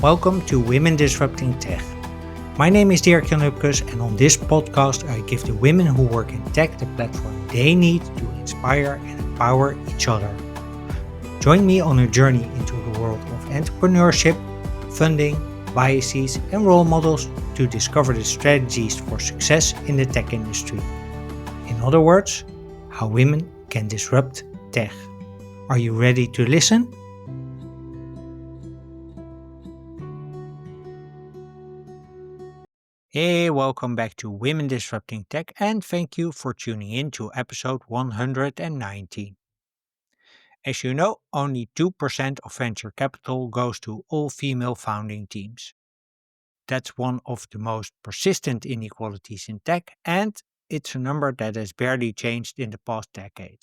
Welcome to Women Disrupting Tech. My name is Dirk Jan Upkes, and on this podcast I give the women who work in tech the platform they need to inspire and empower each other. Join me on a journey into the world of entrepreneurship, funding, biases and role models to discover the strategies for success in the tech industry. In other words, how women can disrupt tech. Are you ready to listen? Hey, welcome back to Women Disrupting Tech, and thank you for tuning in to episode 119. As you know, only 2% of venture capital goes to all female founding teams. That's one of the most persistent inequalities in tech, and it's a number that has barely changed in the past decade.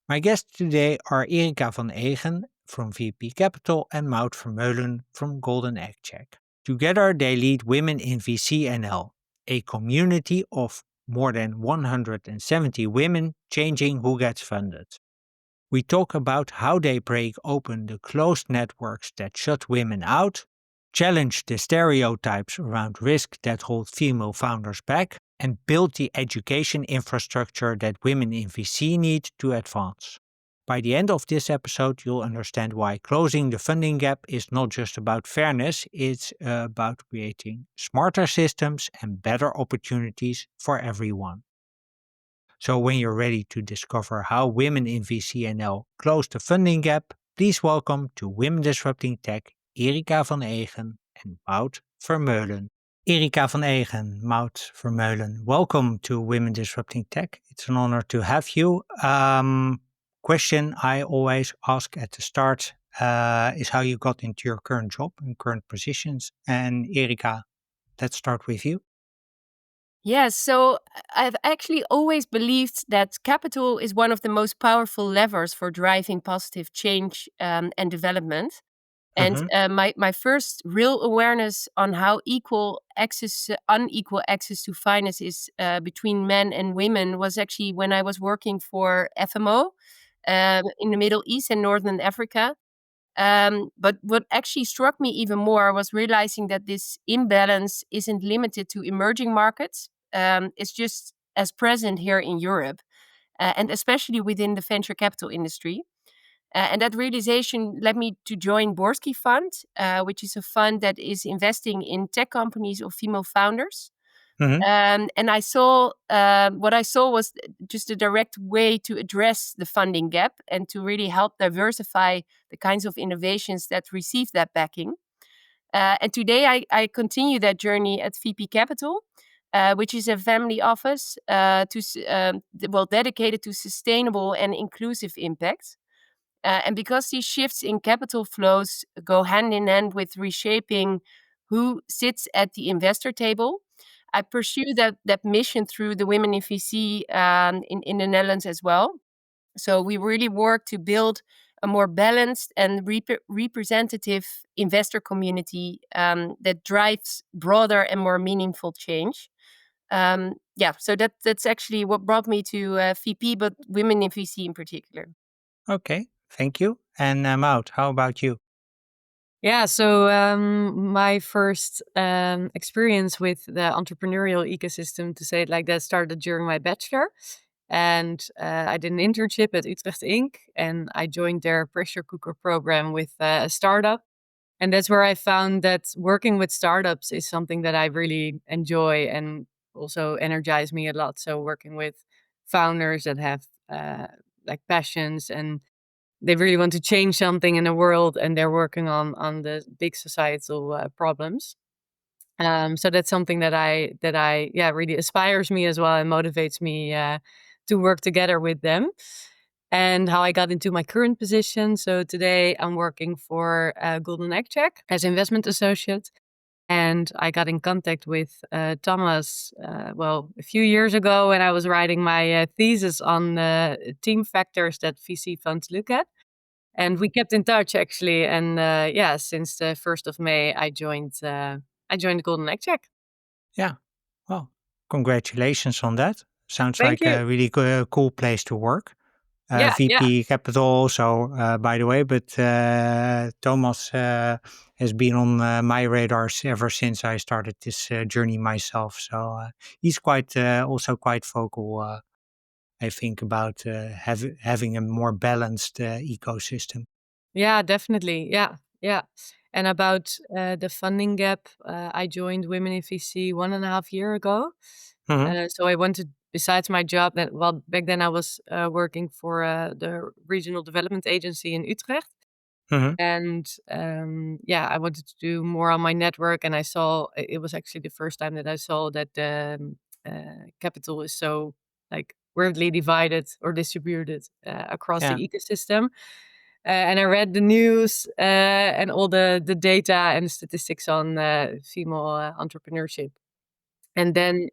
My guests today are Erica van Eeghen from VP Capital and Maud Vermeulen from Golden Egg Check. Together, they lead Women in VC NL, a community of more than 170 women changing who gets funded. We talk about how they break open the closed networks that shut women out, challenge the stereotypes around risk that hold female founders back, and build the education infrastructure that women in VC need to advance. By the end of this episode, you'll understand why closing the funding gap is not just about fairness, it's about creating smarter systems and better opportunities for everyone. So when you're ready to discover how women in VCNL close the funding gap, please welcome to Women Disrupting Tech, Erica van Eeghen and Maud Vermeulen. Erica van Eeghen, Maud Vermeulen, welcome to Women Disrupting Tech. It's an honor to have you. Question I always ask at the start is how you got into your current job and current positions. And Erica, let's start with you. Yes, so I've actually always believed that capital is one of the most powerful levers for driving positive change and development. And my first real awareness on how unequal access to finance is between men and women was actually when I was working for FMO in the Middle East and Northern Africa. But what actually struck me even more was realizing that this imbalance isn't limited to emerging markets. It's just as present here in Europe, and especially within the venture capital industry. And that realization led me to join Borsky Fund, which is a fund that is investing in tech companies of female founders. Mhm. And I saw what I saw was just a direct way to address the funding gap and to really help diversify the kinds of innovations that receive that backing. And today I continue that journey at VP Capital, which is a family office dedicated to sustainable and inclusive impact. And because these shifts in capital flows go hand in hand with reshaping who sits at the investor table, I pursue that mission through the Women in VC in the Netherlands as well. So we really work to build a more balanced and representative investor community that drives broader and more meaningful change. So that's actually what brought me to VP, but Women in VC in particular. Okay, thank you. And Maud, how about you? Yeah, so my first experience with the entrepreneurial ecosystem, to say it like that, started during my bachelor. And I did an internship at Utrecht Inc. And I joined their pressure cooker program with a startup. And that's where I found that working with startups is something that I really enjoy and also energize me a lot. So working with founders that have like passions and they really want to change something in the world and they're working on the big societal problems. So that's something that I really aspires me as well and motivates me to work together with them. And how I got into my current position. So today I'm working for Golden Egg Check as investment associate. And I got in contact with Thomas, a few years ago when I was writing my thesis on team factors that VC funds look at. And we kept in touch actually. And since the 1st of May, I joined the Golden Egg Check. Yeah, well, congratulations on that. Sounds Thank like you. a really cool place to work. Yeah, yeah. VP Capital also, by the way, but Thomas has been on my radars ever since I started this journey myself. So he's quite also quite vocal, I think, about having a more balanced ecosystem. Yeah, definitely. Yeah, yeah. And about the funding gap, I joined Women in VC 1.5 year ago. Hmm. So I wanted, besides my job, that well, back then I was working for the regional development agency in Utrecht, Hmm. and yeah, I wanted to do more on my network. And I saw it was actually the first time that I saw that capital is so like weirdly divided or distributed across the Yeah. ecosystem. And I read the news and all the data and statistics on female entrepreneurship. And then,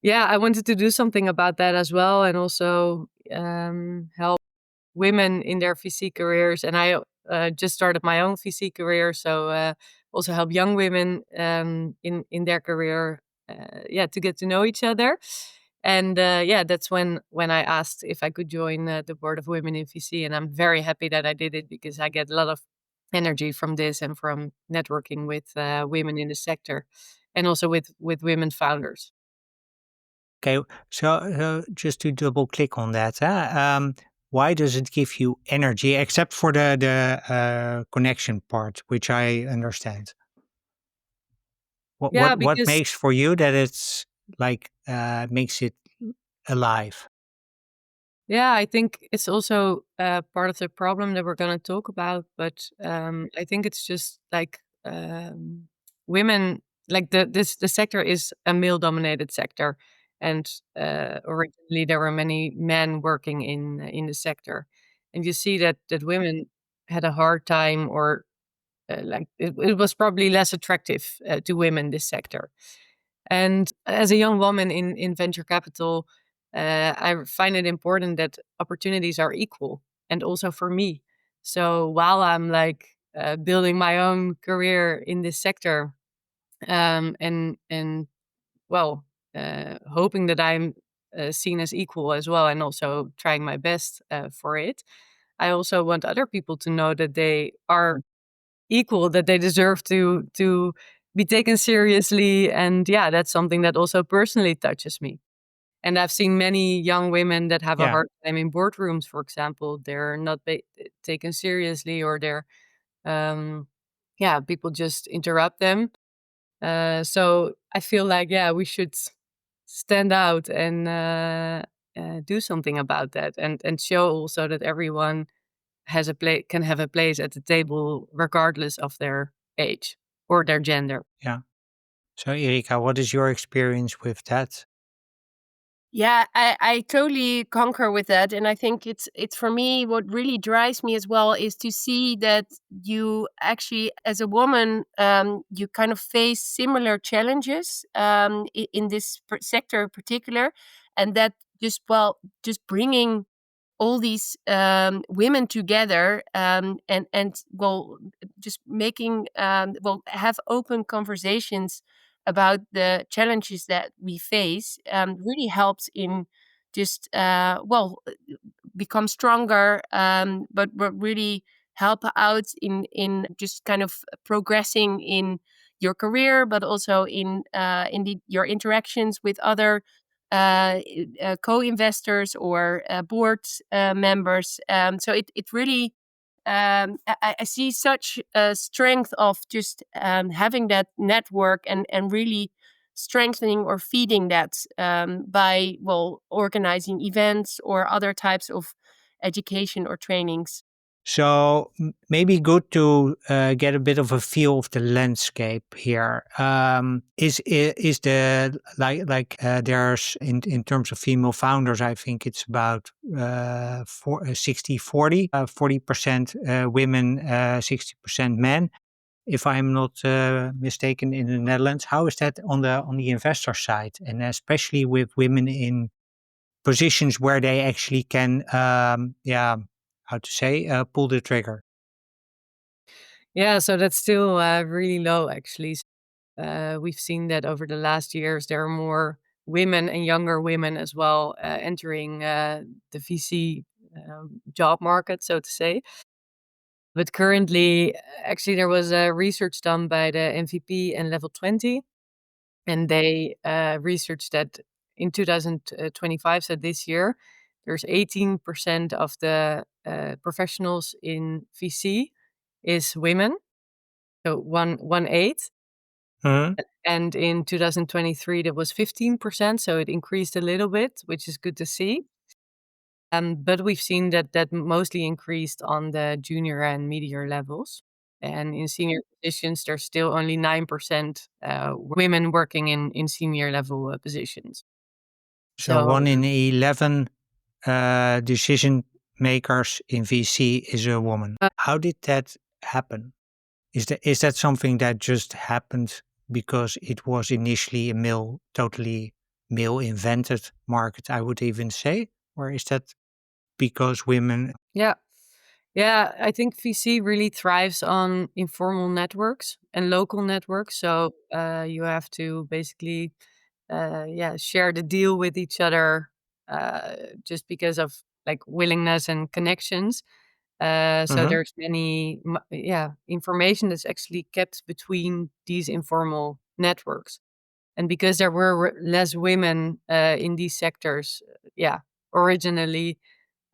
yeah, I wanted to do something about that as well, and also help women in their VC careers. And I just started my own VC career, so also help young women in their career, yeah, to get to know each other. And yeah, that's when I asked if I could join the board of Women in VC, and I'm very happy that I did it because I get a lot of energy from this and from networking with women in the sector, and also with women founders. Okay, so just to double click on that, why does it give you energy, except for the connection part, which I understand? What Yeah, what because makes for you that it's like makes it alive? yeah, I think it's also part of the problem that we're going to talk about. But I think it's just like women, like the sector is a male-dominated sector, and originally there were many men working in the sector, and you see that women had a hard time, or like it was probably less attractive to women, this sector. And as a young woman in venture capital, I find it important that opportunities are equal, and also for me. So while I'm like building my own career in this sector, and well, hoping that I'm seen as equal as well, and also trying my best for it, I also want other people to know that they are equal, that they deserve to be taken seriously. And yeah, that's something that also personally touches me. And I've seen many young women that have a Yeah, hard time in boardrooms, for example. They're not taken seriously, or they're yeah, people just interrupt them. So I feel like, yeah, we should stand out and do something about that, and show also that everyone has a place, can have a place at the table regardless of their age or their gender. yeah. So Erika, what is your experience with that? Yeah, I totally concur with that. And I think it's for me, what really drives me as well is to see that you actually, as a woman, you kind of face similar challenges in this sector in particular. And that just, well, just bringing all these women together, and well, just making well, have open conversations about the challenges that we face, really helps in just well, become stronger, but really help out in just kind of progressing in your career, but also in your interactions with other co-investors or board members. So it really, I see such a strength of just having that network, and really strengthening or feeding that by, well, organizing events or other types of education or trainings. So maybe good to get a bit of a feel of the landscape here. Is the there's in terms of female founders, I think it's about 60-40, 40% women, 60% men, if I'm not mistaken, in the Netherlands. How is that on the investor side, and especially with women in positions where they actually can, yeah, how to say, pull the trigger? Yeah, so that's still really low, actually. We've seen that over the last years, there are more women and younger women as well entering the VC job market, so to say. But currently, actually, there was a research done by the MVP and Level 20, and they researched that in 2025, so this year, there's 18% of the professionals in VC is women, so one eighth. Mhm. And in 2023, that was 15%, so it increased a little bit, which is good to see. But we've seen that mostly increased on the junior and mid-year levels. And in senior positions, there's still only 9% women working in senior level positions. So So 1 in 11 decision makers in VC is a woman. How did that happen? Is that something that just happened because it was initially a totally male invented market, I would even say? Or is that because women? yeah, yeah, I think VC really thrives on informal networks and local networks. So you have to basically, share the deal with each other just because of like willingness and connections. So Mhm. there's information that's actually kept between these informal networks. And because there were less women in these sectors, originally,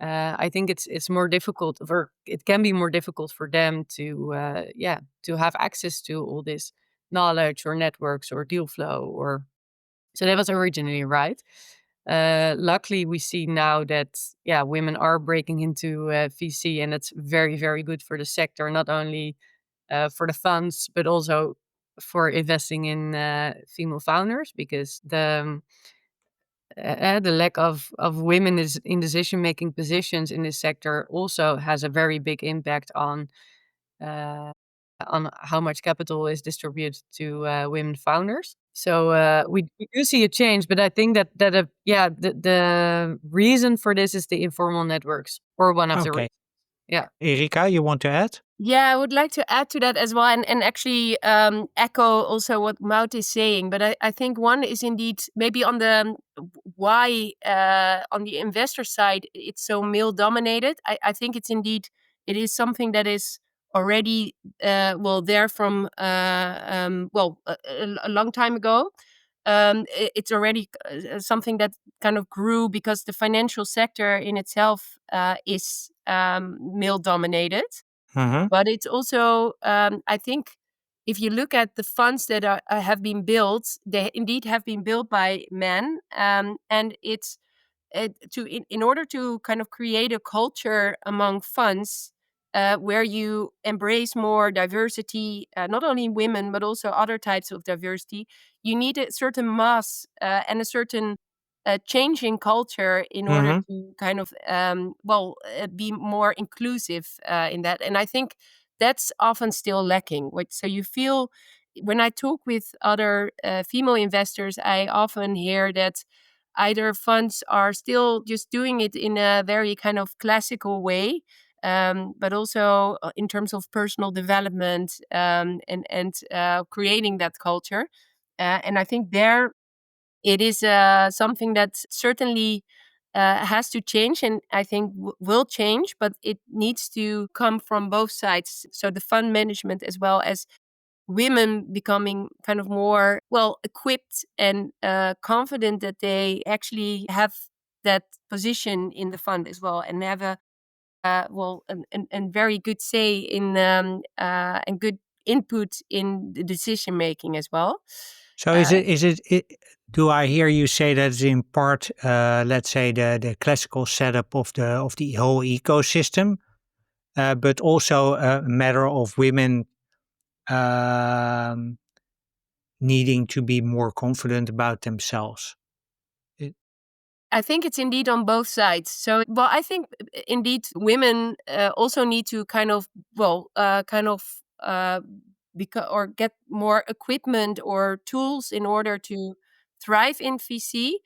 I think it's more difficult, or it can be more difficult for them to have access to all this knowledge or networks or deal flow. Or so that was originally right. Luckily, we see now that women are breaking into VC, and that's very, very good for the sector, not only for the funds but also for investing in female founders, because the lack of women is in decision making positions in this sector also has a very big impact uh, on how much capital is distributed to women founders. So we do see a change, but I think the reason for this is the informal networks, or one of the Okay. reasons. Yeah. Erika, you want to add? Yeah, I would like to add to that as well, and actually echo also what Maud is saying. But I think one is indeed maybe on the why on the investor side it's so male dominated. I think it is something that is already there from a long time ago. It's already something that kind of grew because the financial sector in itself is male dominated. Mhm. But it's also, I think, if you look at the funds that have been built, they indeed have been built by men, and it's in order to kind of create a culture among funds where you embrace more diversity, not only in women but also other types of diversity. You need a certain mass and a certain change in culture in order Mhm. to kind of be more inclusive in that. And I think that's often still lacking. So you feel when I talk with other female investors, I often hear that either funds are still just doing it in a very kind of classical way, but also in terms of personal development and creating that culture. And I think there it is something that certainly has to change, and I think will change, but it needs to come from both sides. So the fund management as well as women becoming kind of more well equipped and confident that they actually have that position in the fund as well, and have a and very good say in and good input in the decision making as well. So Uh, do I hear you say that it's in part, let's say the classical setup of the whole ecosystem, but also a matter of women um, needing to be more confident about themselves? It- I think it's indeed on both sides. So, well, I think indeed women also need to kind of, or get more equipment or tools in order to thrive in VC.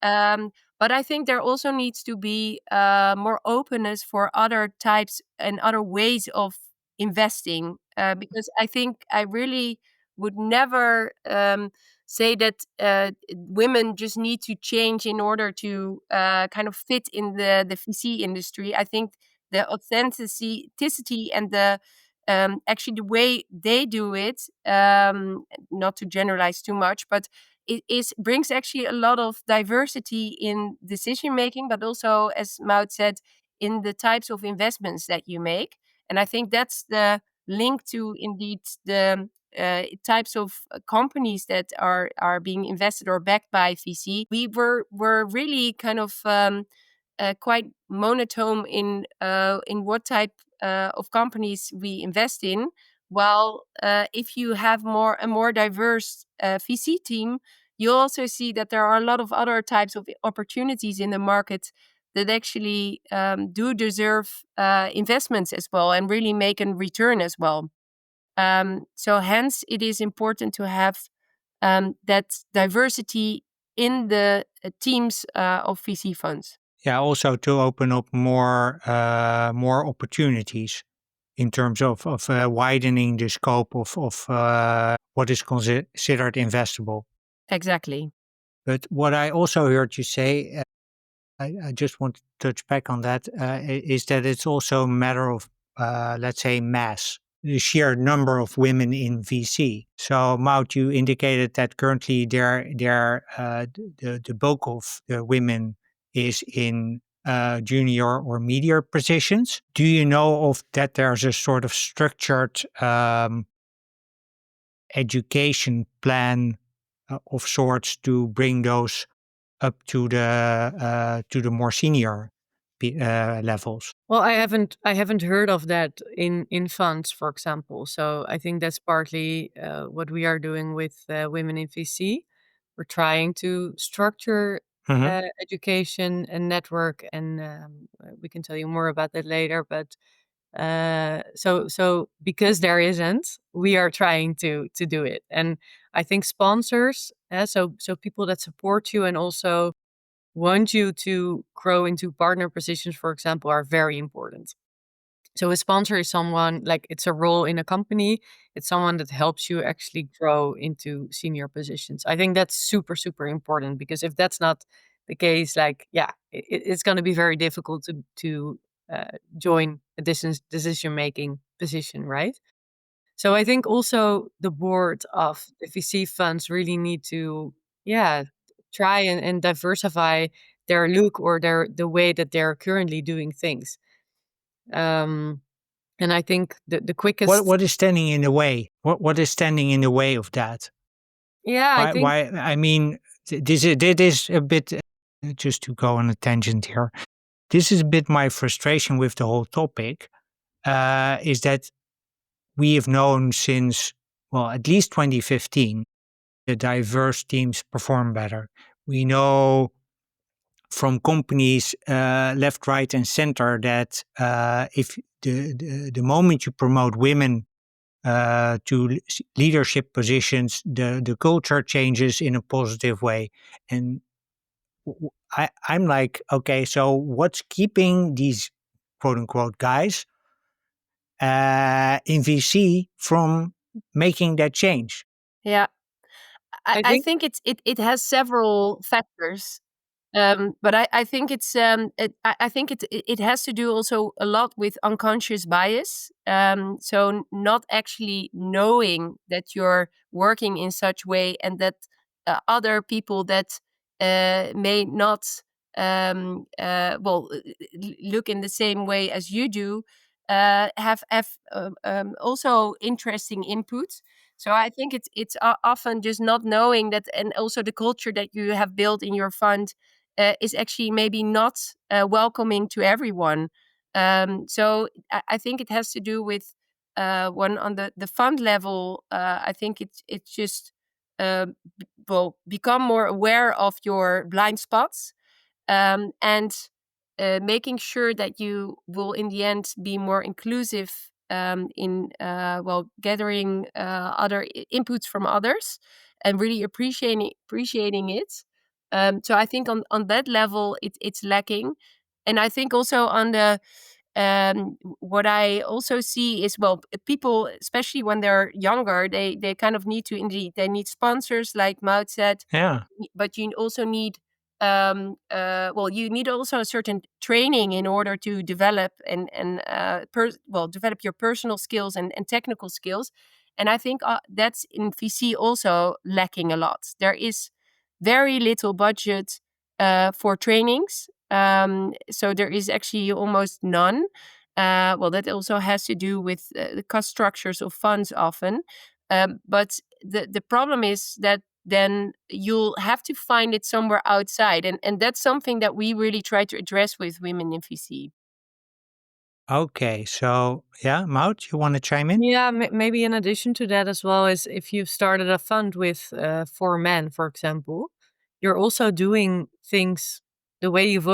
But I think there also needs to be more openness for other types and other ways of investing, because I think I really would never say that women just need to change in order to kind of fit in the VC industry. I think the authenticity and the actually the way they do it, not to generalize too much, but brings actually a lot of diversity in decision making, but also, as Maud said, in the types of investments that you make. And I think that's the link to indeed the types of companies that are being invested or backed by VC. We were really kind of quite monotone in what type of companies we invest in. While if you have a more diverse VC team, you also see that there are a lot of other types of opportunities in the market that actually do deserve investments as well and really make a return as well. So hence, it is important to have that diversity in the teams of VC funds. Yeah, also to open up more opportunities in terms of widening the scope of what is considered investable. Exactly. But what I also heard you say, I just want to touch back on that, is that it's also a matter of, let's say, mass, the sheer number of women in VC. So, Maud, you indicated that currently the bulk of the women is in junior or media positions. Do you know of that there's a sort of structured education plan of sorts to bring those up to the more senior levels? Well, I haven't heard of that in funds, for example. So I think that's partly what we are doing with women in VC. We're trying to structure Hmm. education and network, and we can tell you more about that later. But so because there isn't, we are trying to do it, and I think sponsors, so people that support you and also want you to grow into partner positions, for example, are very important. So a sponsor is someone like it's a role in a company. It's someone that helps you actually grow into senior positions. I think that's super, super important because if that's not the case, like, yeah, it's going to be very difficult to join a decision making position, right? So I think also the board of the VC funds really need to, yeah, try and diversify their look or the way that they're currently doing things. Um, and I think the quickest, What is standing in the way? What is standing in the way of that? yeah, I think, Why? I mean, this is a bit. Just to go on a tangent here, this is a bit my frustration with the whole topic. Is that we have known since, well, at least 2015, the diverse teams perform better. We know from companies left, right, and center that if the moment you promote women to leadership positions, the culture changes in a positive way. And I'm like, okay, so what's keeping these quote unquote guys in VC from making that change? Yeah, I I think, think it has several factors. But I think I think it has to do also a lot with unconscious bias. So not actually knowing that you're working in such way and that other people that may not look in the same way as you do have also interesting input. So I think it's often just not knowing that, and also the culture that you have built in your fund is actually maybe not welcoming to everyone. So I think it has to do with one on the fund level. I think it's just become more aware of your blind spots, and making sure that you will in the end be more inclusive in gathering other inputs from others and really appreciating it. So I think on that level it's lacking, and I think also on the what I also see is, well, people, especially when they're younger, they kind of need to, indeed, they need sponsors, like Maud said, Yeah. but you also need well, you need also a certain training in order to develop develop your personal skills and technical skills. And I think that's in VC also lacking a lot. There is very little budget for trainings. So there is actually almost none. Well, that also has to do with the cost structures of funds often. But the problem is that then you'll have to find it somewhere outside. And that's something that we really try to address with women in VC. Okay. So, yeah, Maud, you want to chime in? Yeah, maybe in addition to that as well, is if you've started a fund with 4 men, for example, you're also doing things the way you've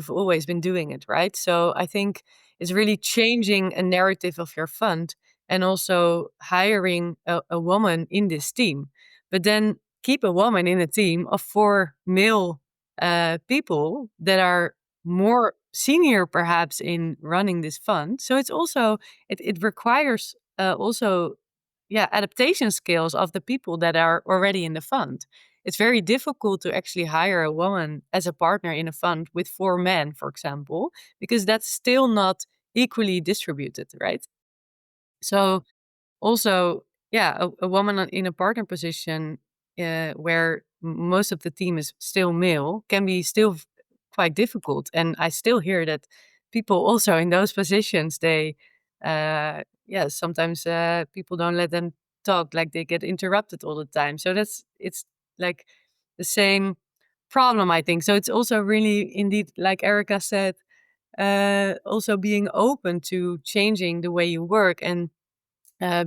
always been doing it, right? So I think it's really changing a narrative of your fund and also hiring a woman in this team. But then keep a woman in a team of 4 male people that are more senior perhaps in running this fund. So it's also it requires also adaptation skills of the people that are already in the fund. It's very difficult to actually hire a woman as a partner in a fund with 4 men, for example, because that's still not equally distributed, right? So also, a woman in a partner position where most of the team is still male can be still quite difficult. And I still hear that people also in those positions, they, sometimes people don't let them talk, like they get interrupted all the time. So it's like the same problem, I think. So it's also really, indeed, like Erica said, also being open to changing the way you work and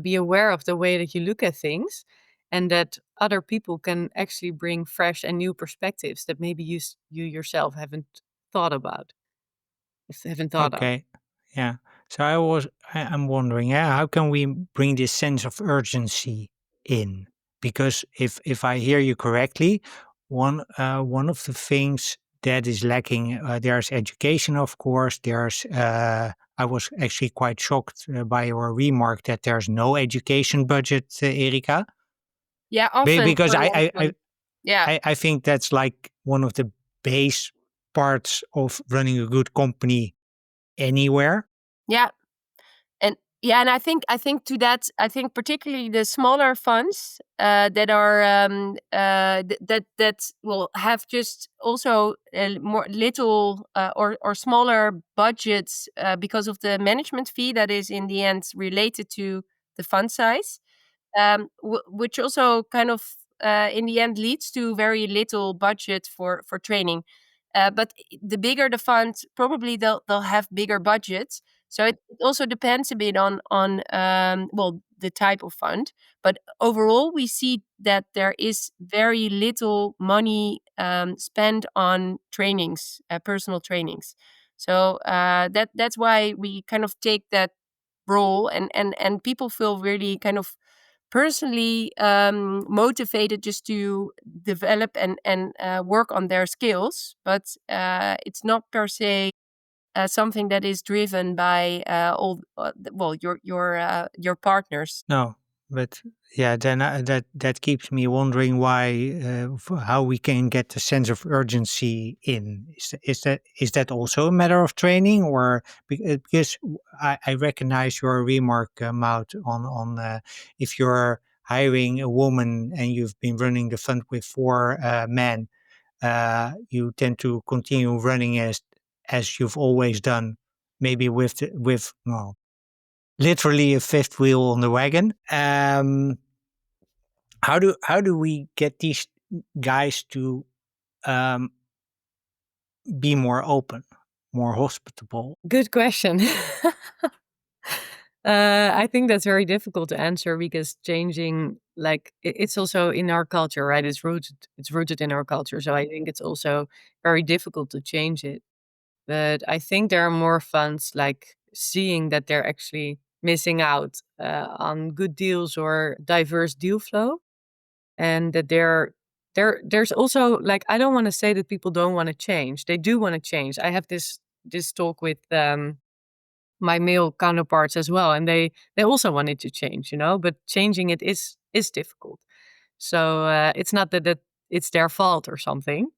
be aware of the way that you look at things, and that other people can actually bring fresh and new perspectives that maybe you yourself haven't thought about, haven't thought of. Okay. Yeah. So I'm wondering, yeah, how can we bring this sense of urgency in? Because if I hear you correctly, one of the things that is lacking, there's education, of course. There's I was actually quite shocked by your remark that there's no education budget, Erika. Yeah, often Because for a long time. Yeah. I think that's like one of the base parts of running a good company anywhere. Yeah. And I think to that, I think particularly the smaller funds that are that will have just also more little or smaller budgets because of the management fee that is in the end related to the fund size, which also kind of in the end leads to very little budget for training. But the bigger the fund, probably they'll have bigger budgets. So it also depends a bit on well, the type of fund. But overall, we see that there is very little money spent on trainings, personal trainings. So that's why we kind of take that role, and people feel really kind of personally motivated just to develop and work on their skills, but it's not per se something that is driven by all well, your partners. No, but yeah, then that keeps me wondering why, how we can get the sense of urgency in. Is that also a matter of training, or because I recognize your remark, Maud, on if you're hiring a woman and you've been running the fund with 4 men, you tend to continue running as you've always done, maybe with well, literally a fifth wheel on the wagon. How do we get these guys to um, be more open, more hospitable? Good question. I think that's very difficult to answer because changing, like, it's also in our culture, right? It's rooted in our culture. So I think it's also very difficult to change it. But I think there are more funds like seeing that they're actually missing out on good deals or diverse deal flow, and that there's also, like, I don't want to say that people don't want to change. They do want to change. I have this talk with my male counterparts as well, and they also wanted to change, but changing it is difficult. So it's not that it's their fault or something.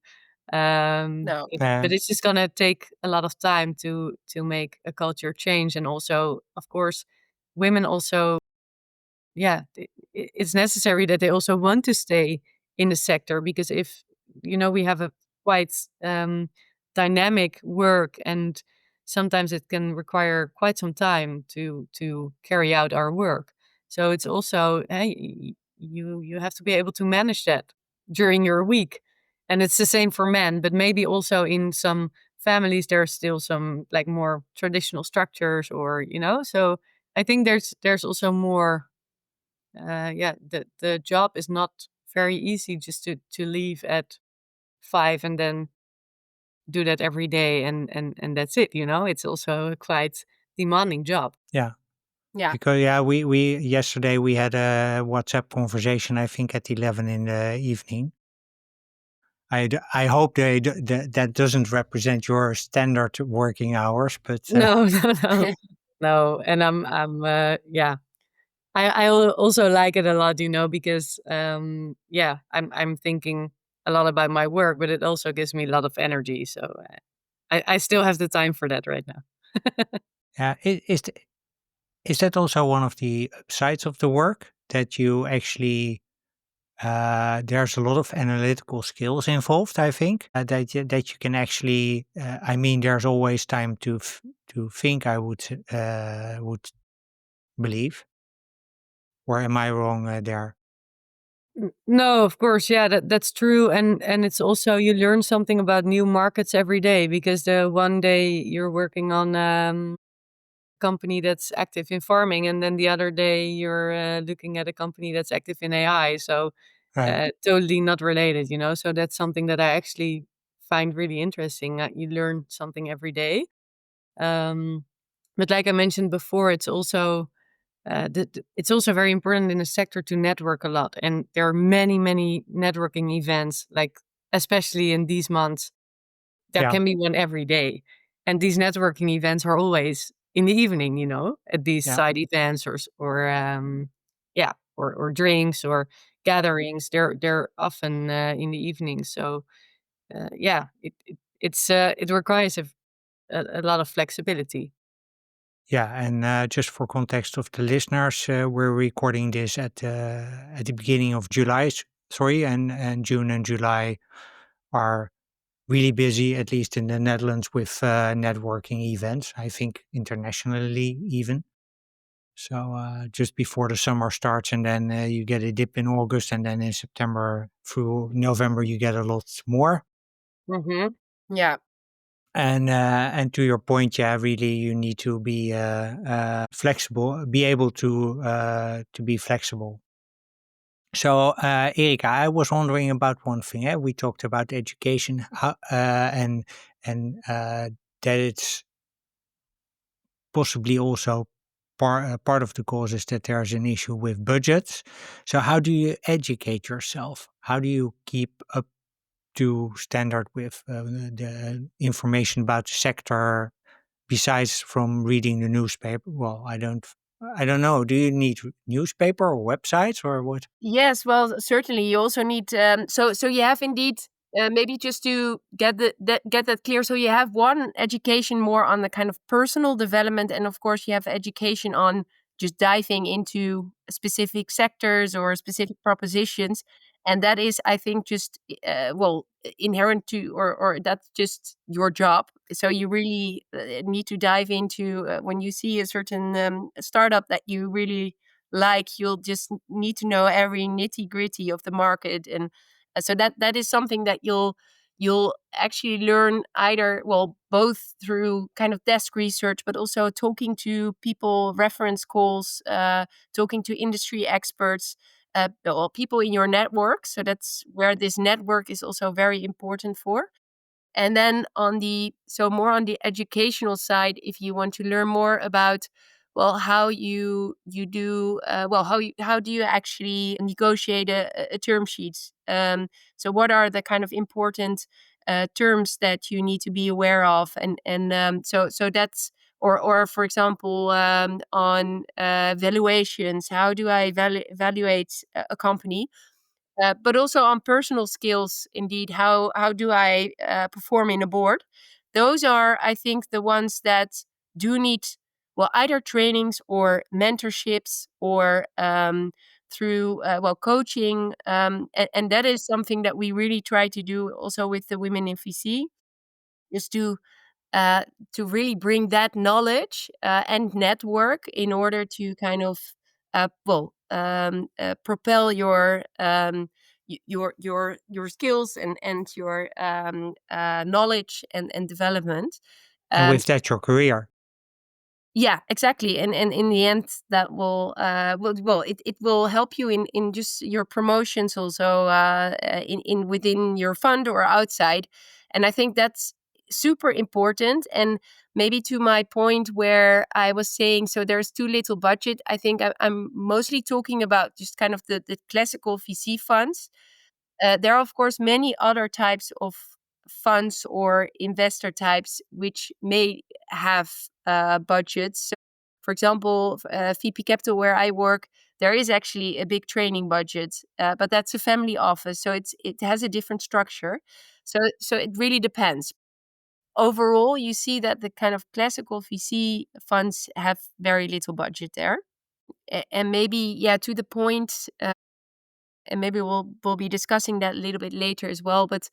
No. But it's just gonna take a lot of time to make a culture change, and also, of course, women also, yeah, it's necessary that they also want to stay in the sector, because if we have a quite dynamic work, and sometimes it can require quite some time to carry out our work. So it's also, you have to be able to manage that during your week, and it's the same for men. But maybe also in some families there are still some like more traditional structures, or so I think there's also more, the job is not very easy just to leave at 5 and then do that every day, and that's it. It's also a quite demanding job. Yeah. Yeah. Because we yesterday we had a WhatsApp conversation, I think at 11 in the evening. I hope that doesn't represent your standard working hours, but No, no, no, no. And yeah. I also like it a lot, because I'm thinking a lot about my work, but it also gives me a lot of energy. So I still have the time for that right now. yeah, is that also one of the sides of the work that you actually there's a lot of analytical skills involved, I think, that you can actually. I mean, there's always time to think. I would believe, or am I wrong there? No, of course, yeah, that's true, and it's also, you learn something about new markets every day, because the one day you're working on company that's active in farming, and then the other day you're looking at a company that's active in AI. So Right. totally not related, So that's something that I actually find really interesting. You learn something every day. Um, but like I mentioned before, it's also very important in the sector to network a lot, and there are many, many networking events. Like especially in these months, there Yeah. can be one every day. And these networking events are always in the evening, at these Yeah. side events, or drinks or gatherings. They're often in the evening. So it requires a lot of flexibility. Yeah, and just for context of the listeners, we're recording this at the beginning of July. Sorry, and June and July are really busy, at least in the Netherlands, with networking events. I think internationally even. So just before the summer starts, and then you get a dip in August, and then in September through November you get a lot more. Hmm. Yeah. And to your point, yeah, really, you need to be flexible, be able to be flexible. So, Erika, I was wondering about one thing. We talked about education, and that it's possibly also part of the cause is that there's an issue with budgets. So, how do you educate yourself? How do you keep up to standard with the information about the sector? Besides from reading the newspaper, well, I don't know. Do you need newspaper or websites or what? Yes, well, certainly you also need so you have indeed maybe just to get that clear. So you have one education more on the kind of personal development, and of course you have education on just diving into specific sectors or specific propositions, and that is, I think, just well, inherent to, or that's just your job. So you really need to dive into when you see a certain startup that you really like, you'll just need to know every nitty gritty of the market. And so that is something that you'll actually learn, either, well, both through kind of desk research, but also talking to people, reference calls, talking to industry experts, or people in your network. So that's where this network is also very important for. And then more on the educational side, if you want to learn more about well, how you do well, how do you actually negotiate a term sheet? So what are the kind of important terms that you need to be aware of, and so that's, or for example, on valuations, how do I evaluate a company? But also on personal skills, indeed, how do I perform in a board? Those are, I think, the ones that do need, well, either trainings or mentorships, or through well, coaching, and that is something that we really try to do also with the women in VC, is uh, to really bring that knowledge and network in order to kind of propel your skills and your knowledge and development. And Um, with that, your career. yeah, exactly. And in the end, that it will help you in just your promotions also, in within your fund or outside. And I think that's super important. And maybe to my point where I was saying, so there's too little budget. I think I'm mostly talking about just kind of the classical VC funds. There are, of course, many other types of funds or investor types which may have budgets. So, for example, VP Capital, where I work, there is actually a big training budget, but that's a family office, so it has a different structure. So it really depends. Overall, you see that the kind of classical VC funds have very little budget there, and maybe, yeah, to the point. And maybe we'll be discussing that a little bit later as well. But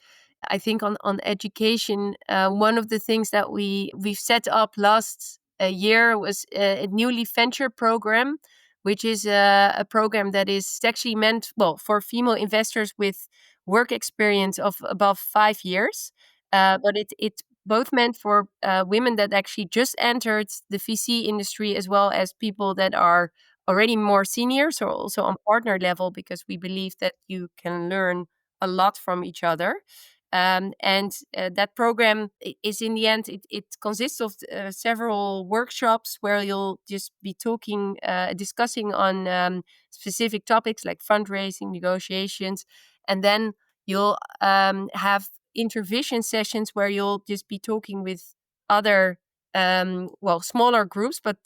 I think on education, one of the things that we've set up last year was a Newleaf venture program, which is a program that is actually meant, well, for female investors with work experience of above 5 years. But it's both meant for women that actually just entered the VC industry, as well as people that are already more senior, so also on partner level, because we believe that you can learn a lot from each other. And that program is, in the end, it consists of several workshops where you'll just be discussing on specific topics like fundraising, negotiations, and then you'll have intervision sessions where you'll just be talking with other well, smaller groups, but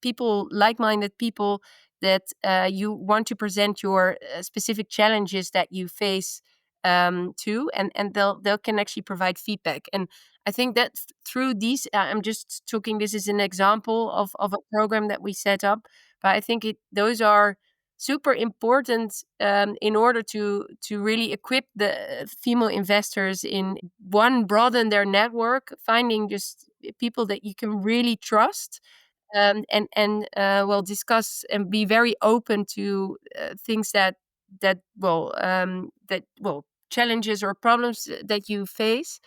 people, like-minded people that you want to present your specific challenges that you face to, and they'll can actually provide feedback. And I think that through these, I'm just talking, this is an example of a program that we set up, but I think those are super important in order to really equip the female investors in, one, broaden their network, finding just people that you can really trust, and well, discuss and be very open to things that challenges or problems that you face.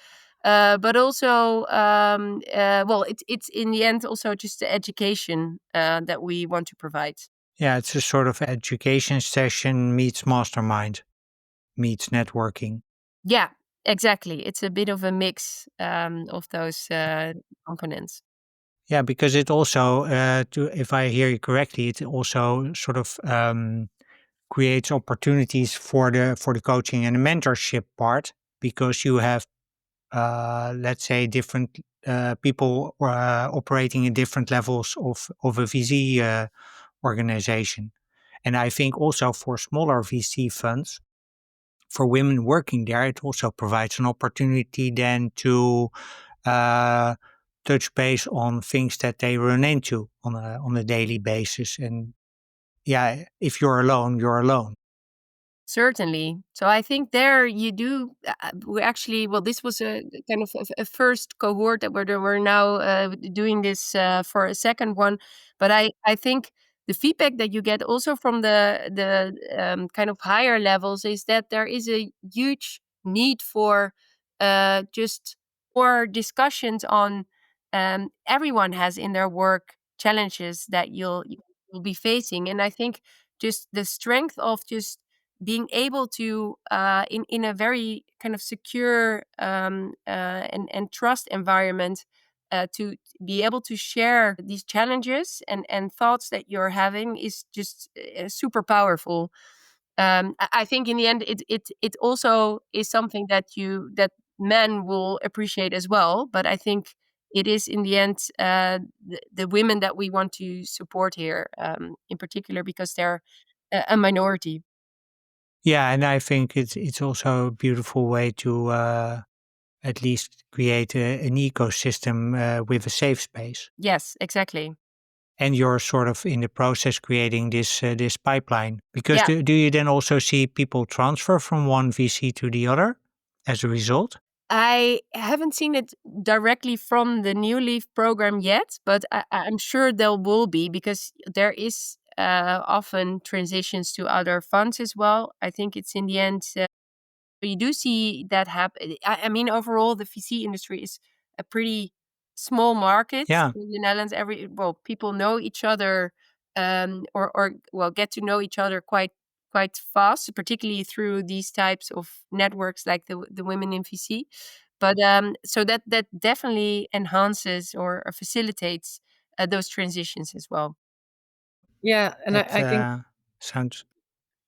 But also, well, it's in the end also just the education that we want to provide. Yeah, it's a sort of education session meets mastermind, meets networking. Yeah, exactly. It's a bit of a mix of those components. Yeah, because it also, if I hear you correctly, it also sort of creates opportunities for the coaching and the mentorship part, because you have, let's say, different people operating in different levels of a VC organization. And I think also for smaller VC funds, for women working there, it also provides an opportunity then to uh, touch base on things that they run into on a daily basis. And yeah, if you're alone, you're alone. Certainly. So I think there you do. We actually, well, this was a kind of a first cohort that we're now doing this for a second one. But I think the feedback that you get also from the kind of higher levels is that there is a huge need for just more discussions on, everyone has in their work challenges that you'll be facing. And I think just the strength of just being able to, in a very kind of secure and trust environment, to be able to share these challenges and thoughts that you're having is just super powerful. I think in the end, it also is something that men will appreciate as well. But I think it is in the end the women that we want to support here, in particular because they're a minority. Yeah, and I think it's also a beautiful way to at least create an ecosystem with a safe space. Yes, exactly. And you're sort of in the process creating this pipeline because Yeah. do you then also see people transfer from one VC to the other as a result? I haven't seen it directly from the Newleaf program yet, but I'm sure there will be because there is often transitions to other funds as well. I think it's in the end, you do see that happen. I mean, overall, the VC industry is a pretty small market Yeah, in the Netherlands. People know each other, or get to know each other quite fast, particularly through these types of networks like the women in VC. But so that definitely enhances or facilitates those transitions as well. Yeah, and that I think sounds.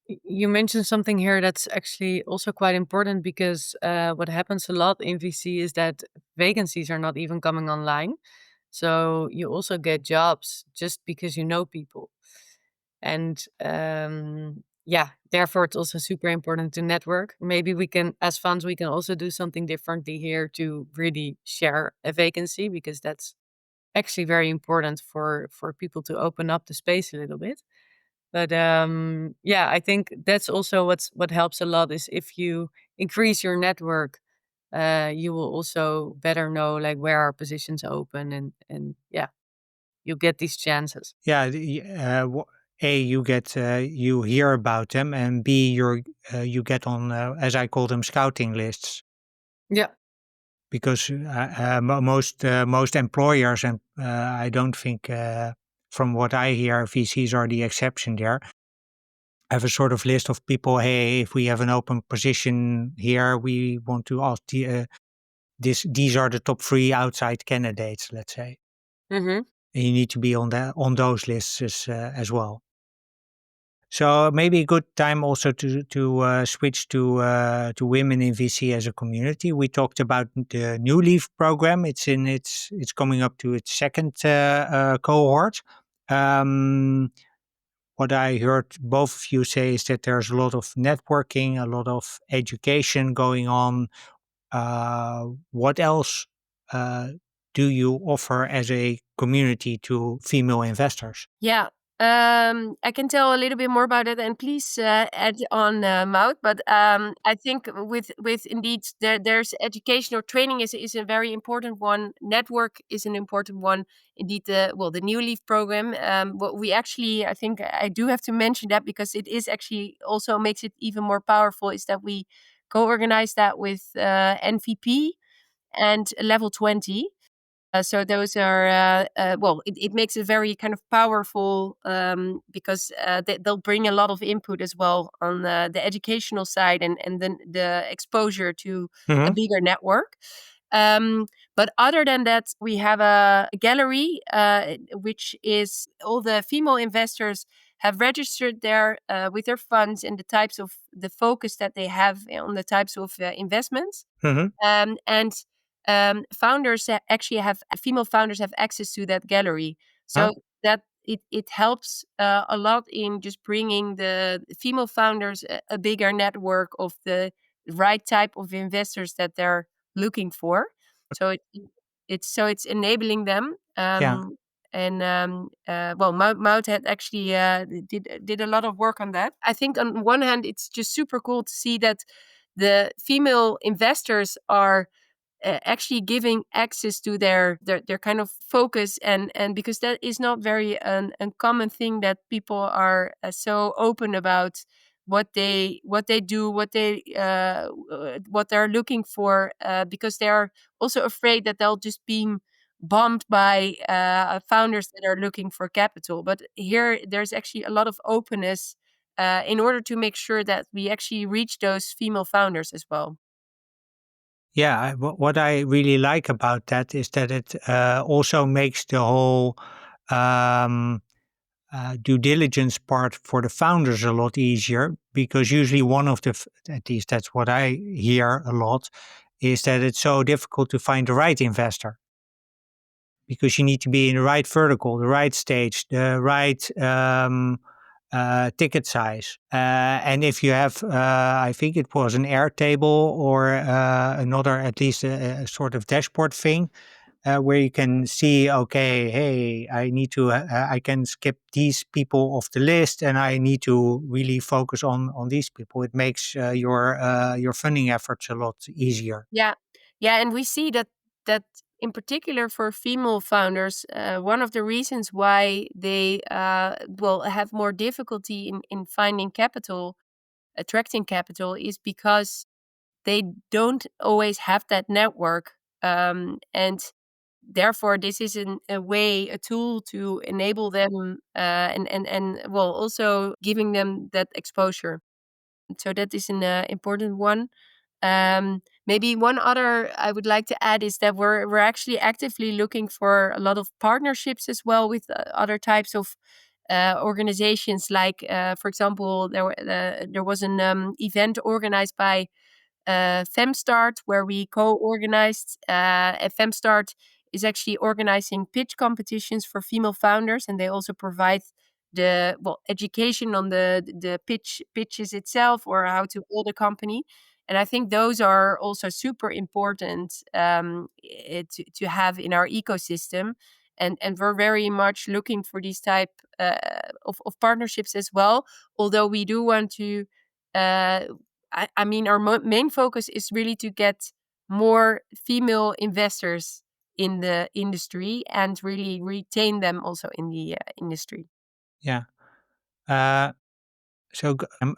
you mentioned something here that's actually also quite important because what happens a lot in VC is that vacancies are not even coming online. So you also get jobs just because you know people. And yeah, therefore it's also super important to network. Maybe we can, as funds, we can also do something differently here to really share a vacancy because that's actually very important for people to open up the space a little bit. But yeah, I think that's also what helps a lot is if you increase your network, you will also better know like where are positions open and yeah, you get these chances. Yeah, A, you get you hear about them, and B, you get on as I call them scouting lists Yeah. because most employers and I don't think from what I hear VCs are the exception there. Have a sort of list of people. Hey, if we have an open position here, we want to ask these are the top three outside candidates. Let's say, Mm-hmm. and you need to be on those lists as well. So maybe a good time also to switch to women in VC as a community. We talked about the Newleaf program. It's coming up to its second cohort. Um, what I heard both of you say is that there's a lot of networking, a lot of education going on. What else uh, do you offer as a community to female investors? Yeah, I can tell a little bit more about it, and please add on, Maud. But I think with indeed there's education or training is a very important one. Network is an important one. Indeed, the New Leaf program. What we actually, I think I do have to mention that because it is actually also makes it even more powerful. Is that we co-organize that with NVP and Level 20. So those are it makes it very kind of powerful because they'll bring a lot of input as well on the educational side and then the exposure to a Hmm. bigger network. But other than that, we have a gallery which is all the female investors have registered there with their funds and the types of the focus that they have on the types of investments. Hmm. And founders actually have female founders have access to that gallery, Huh? so that it helps a lot in just bringing the female founders a bigger network of the right type of investors that they're looking for. So it's enabling them. Yeah. And Maud had actually did a lot of work on that. I think on one hand, it's just super cool to see that the female investors are actually giving access to their kind of focus and because that is not very uncommon thing that people are so open about what they do what they're looking for because they're also afraid that they'll just be bombed by founders that are looking for capital. But here there's actually a lot of openness in order to make sure that we actually reach those female founders as well. Yeah, what I really like about that is that it also makes the whole um, due diligence part for the founders a lot easier, because usually one of the, at least that's what I hear a lot, is that it's so difficult to find the right investor, because you need to be in the right vertical, the right stage, the right ticket size. And if you have, I think it was an Airtable or another, at least a sort of dashboard thing, where you can see, okay, hey, I can skip these people off the list, and I need to really focus on these people. It makes your funding efforts a lot easier. Yeah, yeah, and we see that in particular for female founders, one of the reasons why they will have more difficulty in finding capital, attracting capital, is because they don't always have that network, and therefore this is a way, a tool to enable them, and well, also giving them that exposure. So that is an important one. Maybe one other I would like to add is that we're actually actively looking for a lot of partnerships as well with other types of organizations. Like, for example, there was an event organized by Femstart, where we co-organized. Femstart is actually organizing pitch competitions for female founders, and they also provide the education on the pitches itself, or how to build a company. And I think those are also super important to have in our ecosystem. And we're very much looking for these type of partnerships as well. Although we do want to I mean, our main focus is really to get more female investors in the industry and really retain them also in the industry. Yeah. Uh,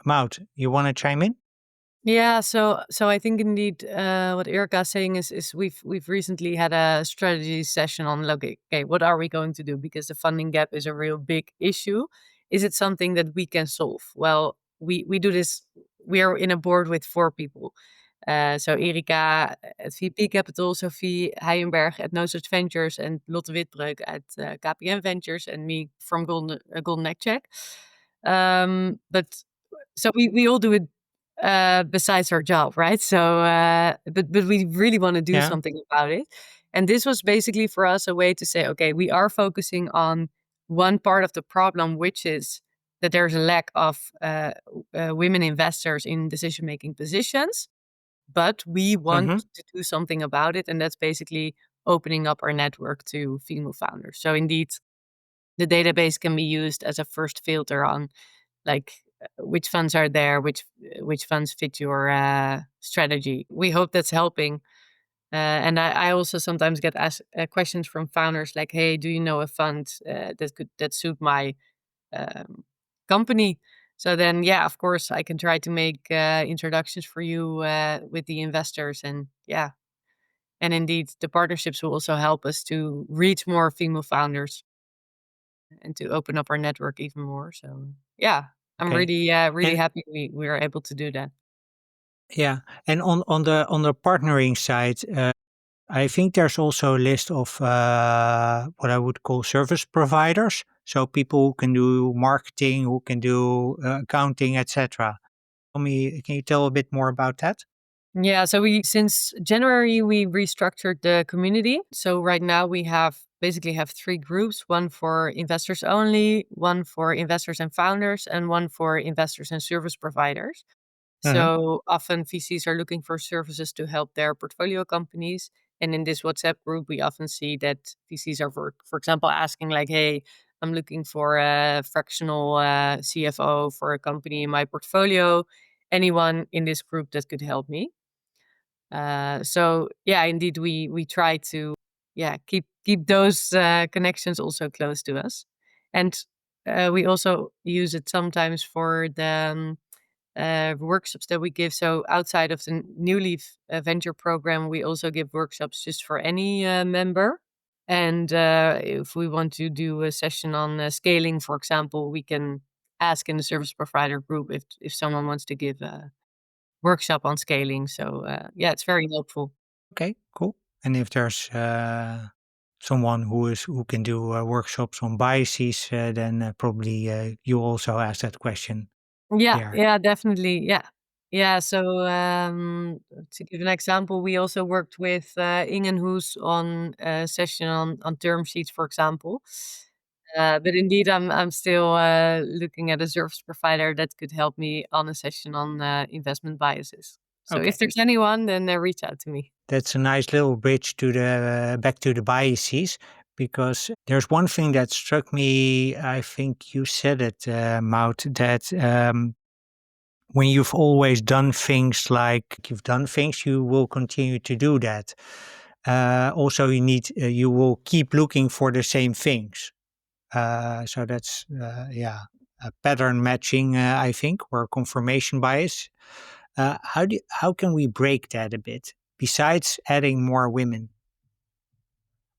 Maud, you want to chime in? Yeah, so I think indeed what Erica is saying is we've recently had a strategy session on like, okay, what are we going to do, because the funding gap is a real big issue. Is it something that we can solve? Well, we do this. We are in a board with 4 people. So Erika at VP Capital, Sophie Heijenberg at No Such Ventures, and Lotte Witbreuk at KPN Ventures, and me from Golden Egg Check. But so we all do it besides our job, right? So, but we really want to do Yeah. something about it. And this was basically for us a way to say, okay, we are focusing on one part of the problem, which is that there's a lack of women investors in decision making positions, but we want Mm-hmm. to do something about it. And that's basically opening up our network to female founders. So, indeed, the database can be used as a first filter on like which funds are there, which funds fit your strategy. We hope that's helping. And I also sometimes get asked questions from founders like, "Hey, do you know a fund that suit my um, company?" So then, yeah, of course, I can try to make introductions for you with the investors, and yeah, and indeed, the partnerships will also help us to reach more female founders and to open up our network even more. So yeah, I'm Okay. really And happy we are able to do that. yeah, and on the partnering side, I think there's also a list of what I would call service providers. So people who can do marketing, who can do accounting, etc. Can you tell a bit more about that? Yeah, so we since January we restructured the community. So right now we basically have 3 groups: one for investors only, one for investors and founders, and one for investors and service providers. Hmm. So often VCs are looking for services to help their portfolio companies. And in this WhatsApp group, we often see that VCs are, for example, asking like, "Hey, I'm looking for a fractional CFO for a company in my portfolio. Anyone in this group that could help me?" So yeah, indeed, we try to keep those connections also close to us, and we also use it sometimes for the workshops that we give. So outside of the Newleaf venture program, we also give workshops just for any member. And if we want to do a session on scaling, for example, we can ask in the service provider group if someone wants to give a workshop on scaling. So yeah, it's very helpful. Okay, cool. And if there's someone who can do workshops on biases, then probably you also ask that question Yeah, there. yeah, definitely. Yeah. Yeah. So to give an example, we also worked with Ingen Hoes on a session on term sheets, for example. But indeed, I'm still looking at a service provider that could help me on a session on investment biases. So if Okay. there's anyone, then reach out to me. That's a nice little bridge to the back to the biases, because there's one thing that struck me. I think you said it, Maud, that when you've always done things like you've done things, you will continue to do that. Also, you will keep looking for the same things. So that's a pattern matching, I think, or confirmation bias. How can we break that a bit? Besides adding more women,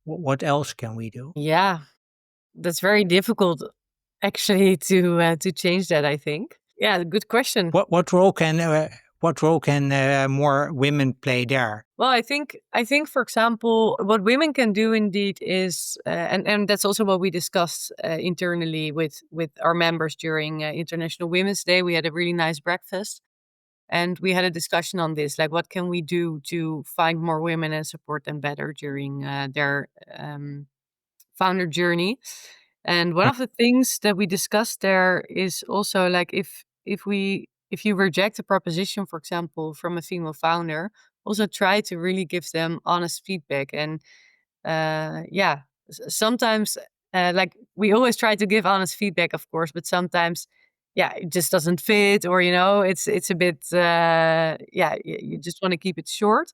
what else can we do? Yeah, that's very difficult actually to change that, I think. Yeah, good question. What role can more women play there? Well, I think for example, what women can do indeed is, and that's also what we discussed internally with our members during International Women's Day. We had a really nice breakfast, and we had a discussion on this, like what can we do to find more women and support them better during their founder journey. And one of the things that we discussed there is also like if you reject a proposition, for example, from a female founder, also try to really give them honest feedback. And sometimes like we always try to give honest feedback, of course, but sometimes it just doesn't fit, or it's a bit you just want to keep it short.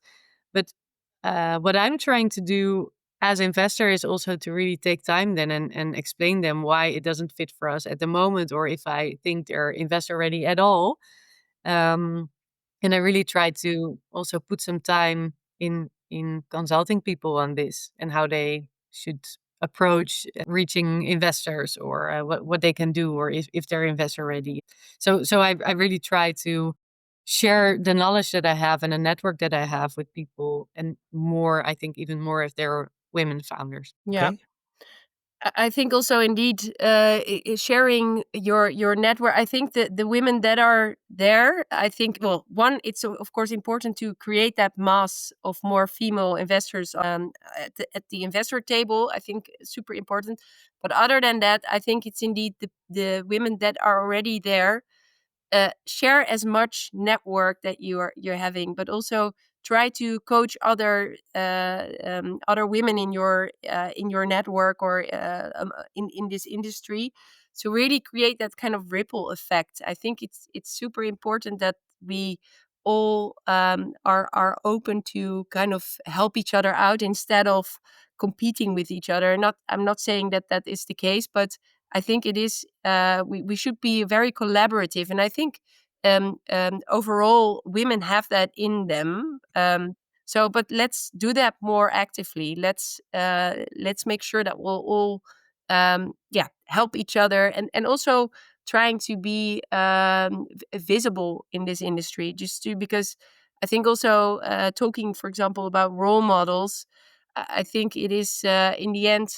But what I'm trying to do as investor is also to really take time then and explain them why it doesn't fit for us at the moment, or if I think they're investor ready at all. Um, and I really try to also put some time in consulting people on this and how they should approach reaching investors, or what they can do, or if they're investor ready. So I really try to share the knowledge that I have and the network that I have with people, and more, I think even more if they're women founders. Yeah. Okay. I think also indeed sharing your network. I think that the women that are there, I think, well, one, it's of course important to create that mass of more female investors at the investor table. I think it's super important. But other than that, I think it's indeed the women that are already there. Share as much network that you're having, but also try to coach other women in your network, or in this industry, to really create that kind of ripple effect. I think it's super important that we all are open to kind of help each other out instead of competing with each other. I'm not saying that that is the case, but I think it is. We should be very collaborative, and I think overall women have that in them. But let's do that more actively. Let's make sure that we'll all help each other, and also trying to be visible in this industry. Because I think also talking, for example, about role models. I think it is in the end.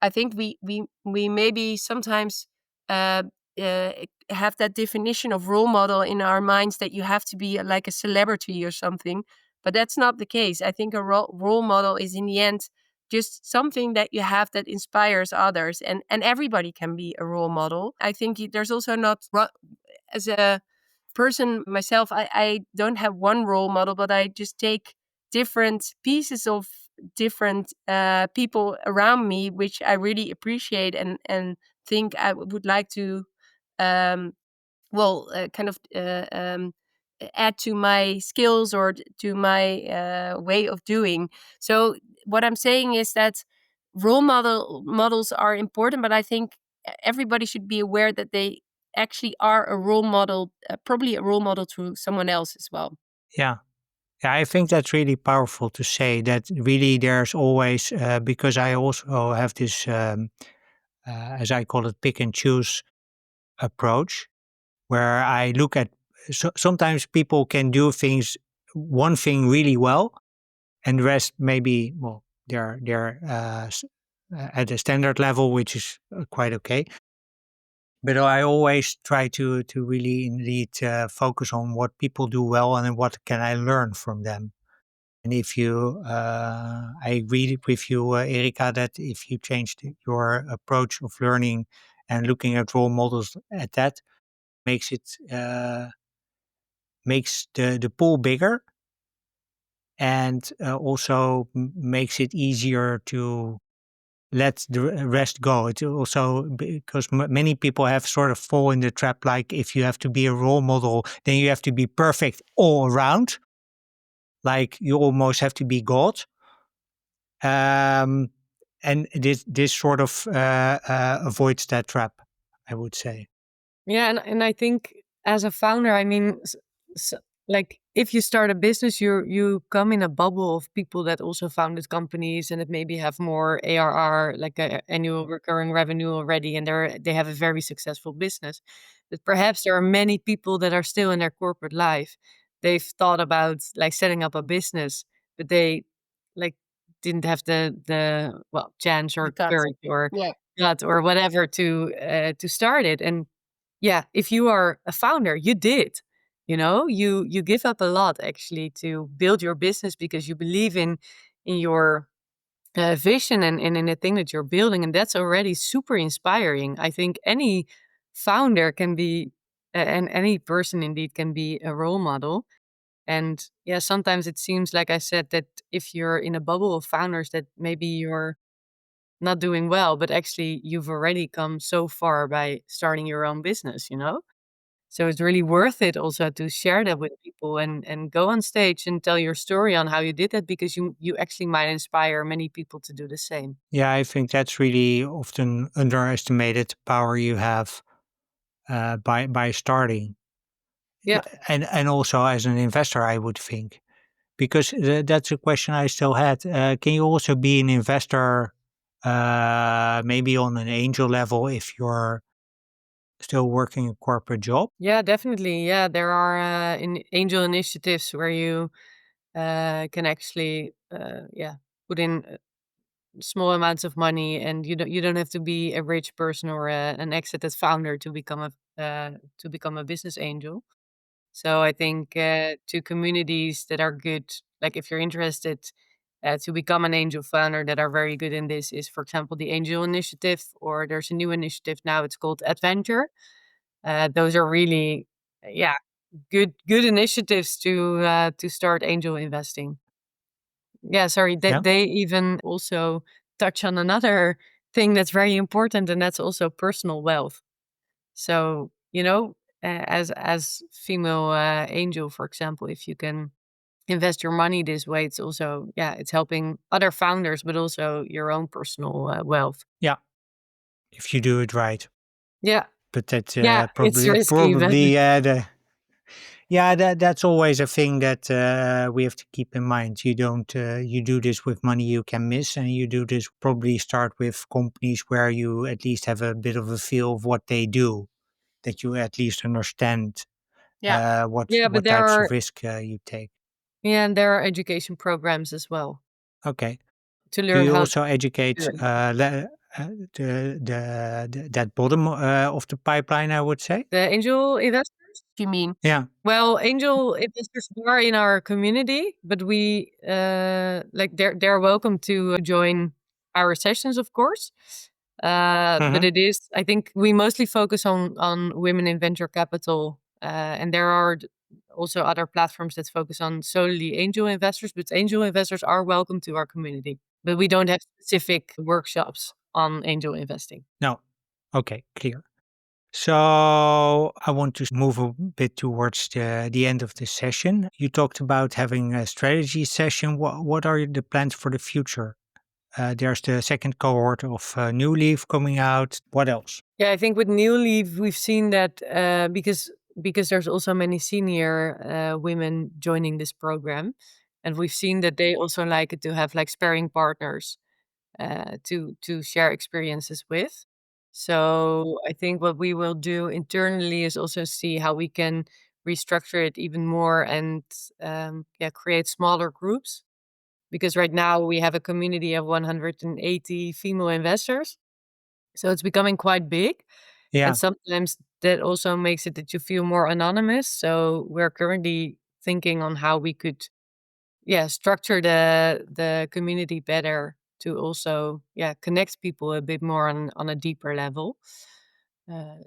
I think we maybe sometimes uh, uh, have that definition of role model in our minds, that you have to be like a celebrity or something, but that's not the case. I think a role model is in the end just something that you have that inspires others, and everybody can be a role model. I think there's also not, as a person myself, I don't have one role model, but I just take different pieces of different people around me, which I really appreciate, and think I would like to um, kind of add to my skills, or to my way of doing. So what I'm saying is that models are important, but I think everybody should be aware that they actually are a role model, probably a role model to someone else as well. Yeah. Yeah, I think that's really powerful to say that really there's always, because I also have this, as I call it, pick and choose approach, where I look at, sometimes people can do one thing really well, and the rest maybe, well, they're at a standard level, which is quite okay. But I always try to really indeed focus on what people do well and then what can I learn from them. And if you, I agree with you, Erica, that if you changed your approach of learning and looking at role models at that, makes it makes the pool bigger, and also makes it easier to let the rest go. It also, because many people have sort of fall in the trap, like if you have to be a role model, then you have to be perfect all around, like you almost have to be God. Um, and this sort of avoids that trap, I would say. Yeah, and I think as a founder, I mean, like if you start a business, you come in a bubble of people that also founded companies and that maybe have more ARR, like annual recurring revenue already, and they have a very successful business. But perhaps there are many people that are still in their corporate life. They've thought about like setting up a business, but they like didn't have the well chance The or cut. courage or Yeah. gut or whatever to start it. And yeah, if you are a founder, you did. You give up a lot actually to build your business because you believe in your vision and in the thing that you're building, and that's already super inspiring. I think any founder can be, and any person indeed can be a role model. And yeah, sometimes it seems like I said that if you're in a bubble of founders, that maybe you're not doing well, but actually you've already come so far by starting your own business. So it's really worth it also to share that with people and go on stage and tell your story on how you did that because you actually might inspire many people to do the same. Yeah, I think that's really often underestimated power you have by starting. Yeah. And also as an investor, I would think, because that's a question I still had. Can you also be an investor, maybe on an angel level, if you're still working a corporate job? Yeah, definitely. Yeah, there are angel initiatives where you can actually yeah, put in small amounts of money, and you don't have to be a rich person or an exited founder to become a business angel. So I think to communities that are good, like if you're interested to become an angel founder that are very good in this, is for example the Angel Initiative, or there's a new initiative now. It's called Adventure. Those are really, yeah, good initiatives to start angel investing. Yeah, sorry. They Yeah. they even also touch on another thing that's very important, and that's also personal wealth. So, as female angel, for example, if you can invest your money this way, it's also, yeah, it's helping other founders, but also your own personal wealth. Yeah, if you do it right. Yeah, But that's yeah, it's risky, but probably yeah, that's always a thing that we have to keep in mind. You don't you do this with money you can miss, and you do this probably start with companies where you at least have a bit of a feel of what they do, that you at least understand Yeah. yeah, but what there types of are, risk you take. yeah, and there are education programs as well Okay. to Do learn you how to also do educate it. that bottom of the pipeline, I would say? The angel investors. You mean? Yeah. Well, angel investors are in our community, but we like they're welcome to join our sessions, of course. But Hmm. it is, I think, we mostly focus on women in venture capital, and there are also other platforms that focus on solely angel investors. But angel investors are welcome to our community, but we don't have specific workshops on angel investing. No. Okay, clear. So I want to move a bit towards the end of this session. You talked about having a strategy session. What are the plans for the future? There's the second cohort of Newleaf coming out. What else? Yeah, I think with Newleaf, we've seen that because there's also many senior women joining this program, and we've seen that they also like it to have like sparring partners to share experiences with. So I think what we will do internally is also see how we can restructure it even more and yeah, create smaller groups because right now we have a community of 180 female investors. So it's becoming quite big. And Yeah. sometimes that also makes it that you feel more anonymous. So we're currently thinking on how we could, structure the community better to also, connect people a bit more on a deeper level.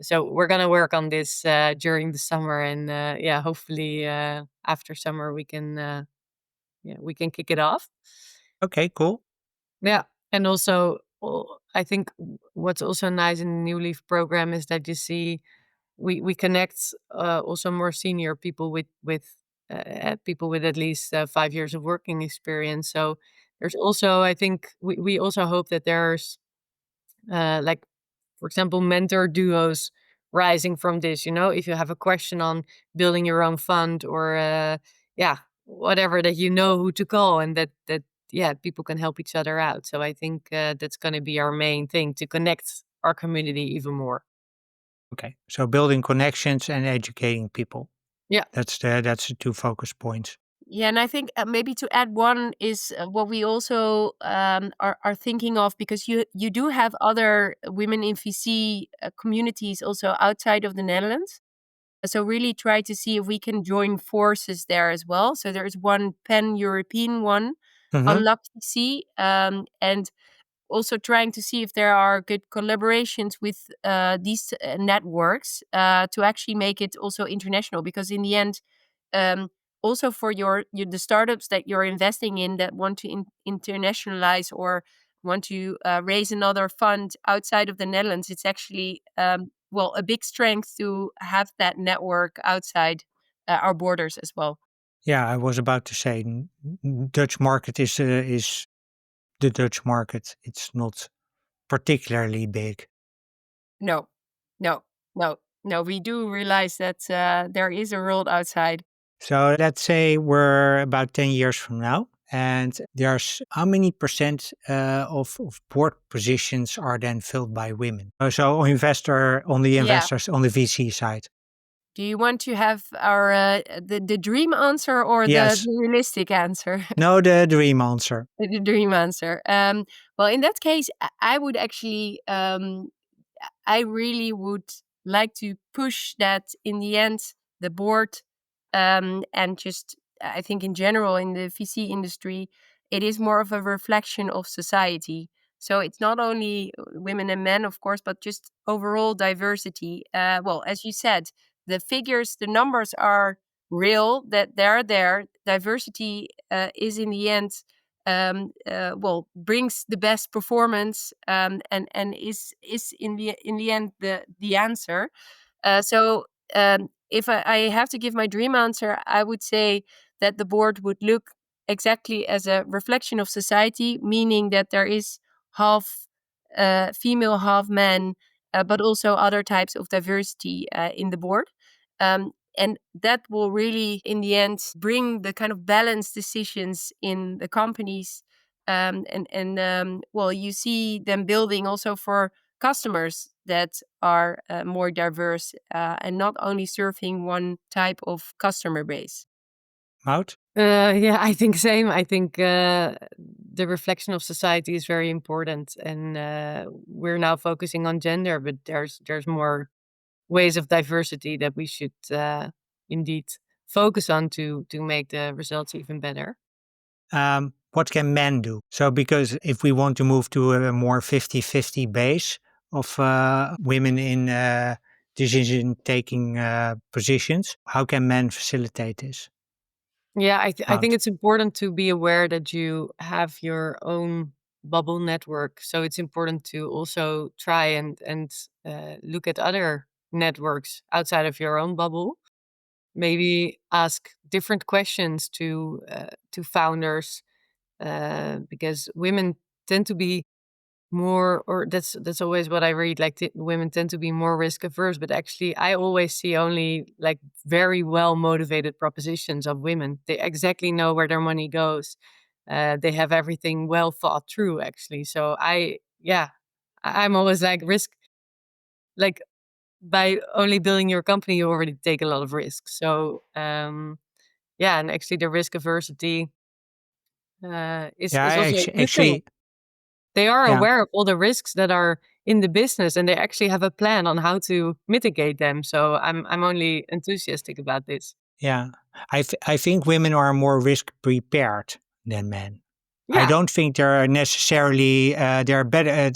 So we're gonna work on this during the summer, and hopefully after summer we can kick it off. Okay, cool. Yeah, and also I think what's also nice in the Newleaf program is that you see we connect also more senior people with people with at least 5 years of working experience. So there's also, I think we also hope that there's like, for example, mentor duos rising from this. If you have a question on building your own fund or whatever, that you know who to call, and that people can help each other out. So I think that's going to be our main thing, to connect our community even more. Okay. So building connections and educating people. Yeah. That's the two focus points. Yeah, and I think maybe to add one is what we also are thinking of, because you do have other women in VC communities also outside of the Netherlands. So really try to see if we can join forces there as well. So there is one pan-European one, Mm-hmm. Unlock VC, and also trying to see if there are good collaborations with these networks to actually make it also international. Because in the end, um, also for the startups that you're investing in that want to internationalize or want to raise another fund outside of the Netherlands, it's actually a big strength to have that network outside our borders as well. Yeah, I was about to say Dutch market is the Dutch market. It's not particularly big. No, no, no, no. We do realize that there is a world outside. So let's say we're about 10 years from now, and there's how many percent of board positions are then filled by women? So on the Yeah. investors, on the VC side. Do you want to have our the dream answer or Yes. the realistic answer? No, the dream answer. The dream answer. Well, in that case, I would actually, I really would like to push that in the end, the board, and just, I think in general in the VC industry, it is more of a reflection of society. So it's not only women and men, of course, but just overall diversity. Well, as you said, the figures, the numbers are real, that they're there. Diversity is in the end brings the best performance, and is in the end the answer. If I have to give my dream answer, I would say that the board would look exactly as a reflection of society, meaning that there is half female, half men, but also other types of diversity in the board. And that will really, in the end, bring the kind of balanced decisions in the companies. You see them building also for customers that are more diverse, and not only serving one type of customer base. Maud? I think same. I think the reflection of society is very important, and we're now focusing on gender, but there's more ways of diversity that we should indeed focus on to make the results even better. What can men do? So, because if we want to move to a more 50-50 base of women in decision-taking positions, how can men facilitate this? Yeah, I think Maud? it's important to be aware that you have your own bubble network. So it's important to also try and look at other networks outside of your own bubble. Maybe ask different questions to founders, because women tend to be more, or that's always what I read. Like, women tend to be more risk averse, but actually, I always see only like very well motivated propositions of women. They exactly know where their money goes. They have everything well thought through, actually. So I'm always like, risk, like, by only building your company, you already take a lot of risks. So and actually, the risk aversity is also a good thing. Actually, They are yeah, aware of all the risks that are in the business, and they actually have a plan on how to mitigate them. So I'm only enthusiastic about this. yeah. I think women are more risk prepared than men. I Yeah. don't think they're necessarily they're better.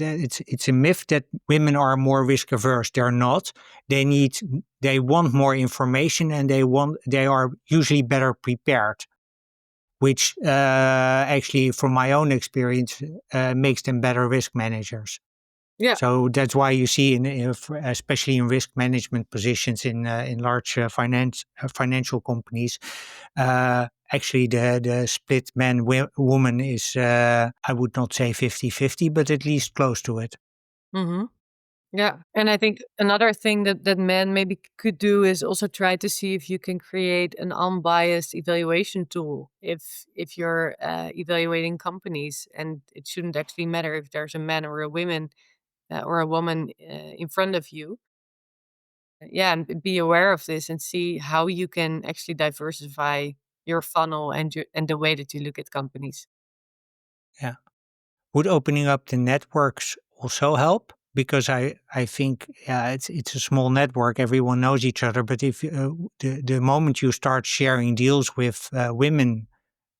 It's a myth that women are more risk averse. They're not. They want more information, and they are usually better prepared, which actually, from my own experience, makes them better risk managers. Yeah. So that's why you see, especially in risk management positions in large financial companies, actually the split man woman is, I would not say 50-50, but at least close to it. Hmm. Yeah. And I think another thing that men maybe could do is also try to see if you can create an unbiased evaluation tool if you're evaluating companies, and it shouldn't actually matter if there's a man or a woman in front of you. Yeah, and be aware of this and see how you can actually diversify your funnel and the way that you look at companies. Yeah. Would opening up the networks also help? Because I think, yeah, it's a small network, everyone knows each other. But if the moment you start sharing deals with women